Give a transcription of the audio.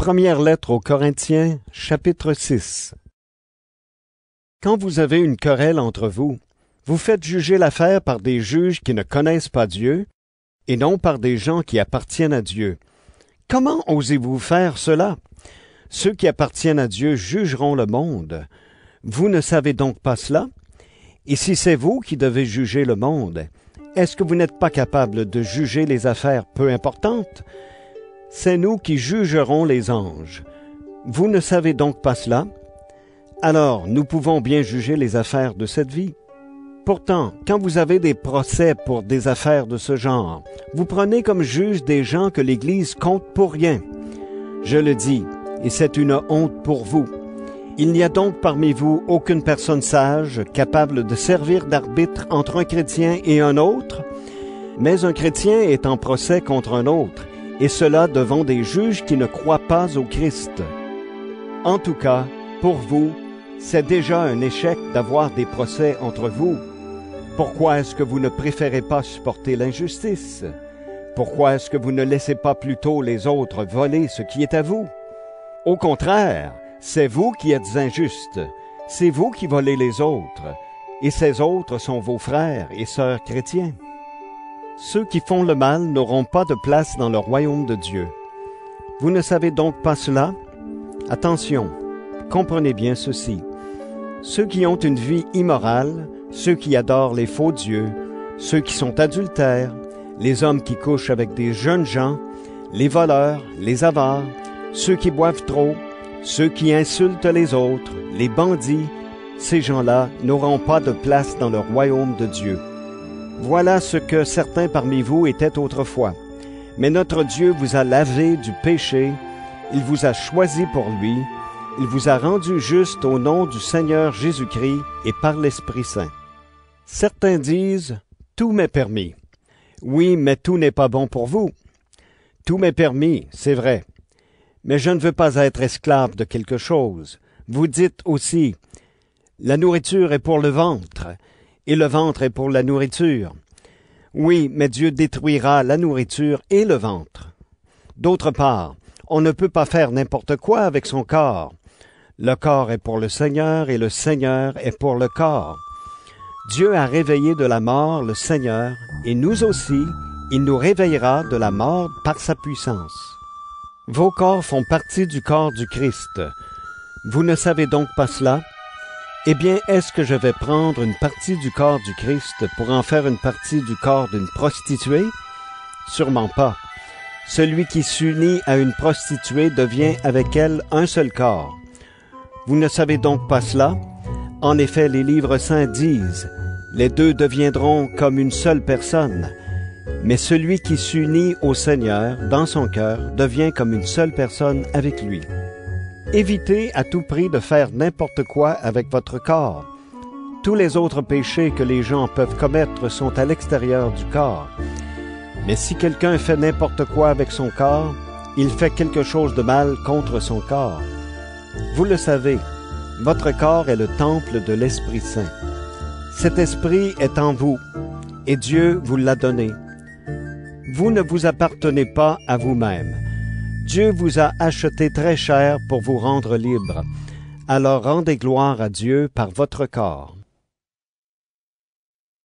Première lettre aux Corinthiens, chapitre 6. Quand vous avez une querelle entre vous, vous faites juger l'affaire par des juges qui ne connaissent pas Dieu, et non par des gens qui appartiennent à Dieu. Comment osez-vous faire cela? Ceux qui appartiennent à Dieu jugeront le monde. Vous ne savez donc pas cela? Et si c'est vous qui devez juger le monde, est-ce que vous n'êtes pas capable de juger les affaires peu importantes? C'est nous qui jugerons les anges. Vous ne savez donc pas cela? Alors, nous pouvons bien juger les affaires de cette vie. Pourtant, quand vous avez des procès pour des affaires de ce genre, vous prenez comme juge des gens que l'Église compte pour rien. Je le dis, et c'est une honte pour vous. Il n'y a donc parmi vous aucune personne sage, capable de servir d'arbitre entre un chrétien et un autre, mais un chrétien est en procès contre un autre, et cela devant des juges qui ne croient pas au Christ. En tout cas, pour vous, c'est déjà un échec d'avoir des procès entre vous. Pourquoi est-ce que vous ne préférez pas supporter l'injustice? Pourquoi est-ce que vous ne laissez pas plutôt les autres voler ce qui est à vous? Au contraire, c'est vous qui êtes injustes, c'est vous qui volez les autres, et ces autres sont vos frères et sœurs chrétiens. Ceux qui font le mal n'auront pas de place dans le royaume de Dieu. Vous ne savez donc pas cela? Attention, comprenez bien ceci. Ceux qui ont une vie immorale, ceux qui adorent les faux dieux, ceux qui sont adultères, les hommes qui couchent avec des jeunes gens, les voleurs, les avares, ceux qui boivent trop, ceux qui insultent les autres, les bandits, ces gens-là n'auront pas de place dans le royaume de Dieu. Voilà ce que certains parmi vous étaient autrefois. Mais notre Dieu vous a lavé du péché, il vous a choisi pour lui, il vous a rendu juste au nom du Seigneur Jésus-Christ et par l'Esprit Saint. Certains disent « Tout m'est permis ». Oui, mais tout n'est pas bon pour vous. Tout m'est permis, c'est vrai. Mais je ne veux pas être esclave de quelque chose. Vous dites aussi « La nourriture est pour le ventre ». Et le ventre est pour la nourriture. Oui, mais Dieu détruira la nourriture et le ventre. D'autre part, on ne peut pas faire n'importe quoi avec son corps. Le corps est pour le Seigneur et le Seigneur est pour le corps. Dieu a réveillé de la mort le Seigneur, et nous aussi, il nous réveillera de la mort par sa puissance. Vos corps font partie du corps du Christ. Vous ne savez donc pas cela? Eh bien, est-ce que je vais prendre une partie du corps du Christ pour en faire une partie du corps d'une prostituée? Sûrement pas. Celui qui s'unit à une prostituée devient avec elle un seul corps. Vous ne savez donc pas cela? En effet, les livres saints disent « Les deux deviendront comme une seule personne ». Mais celui qui s'unit au Seigneur dans son cœur devient comme une seule personne avec lui. Évitez à tout prix de faire n'importe quoi avec votre corps. Tous les autres péchés que les gens peuvent commettre sont à l'extérieur du corps. Mais si quelqu'un fait n'importe quoi avec son corps, il fait quelque chose de mal contre son corps. Vous le savez, votre corps est le temple de l'Esprit Saint. Cet Esprit est en vous, et Dieu vous l'a donné. Vous ne vous appartenez pas à vous-même. Dieu vous a acheté très cher pour vous rendre libre. Alors rendez gloire à Dieu par votre corps.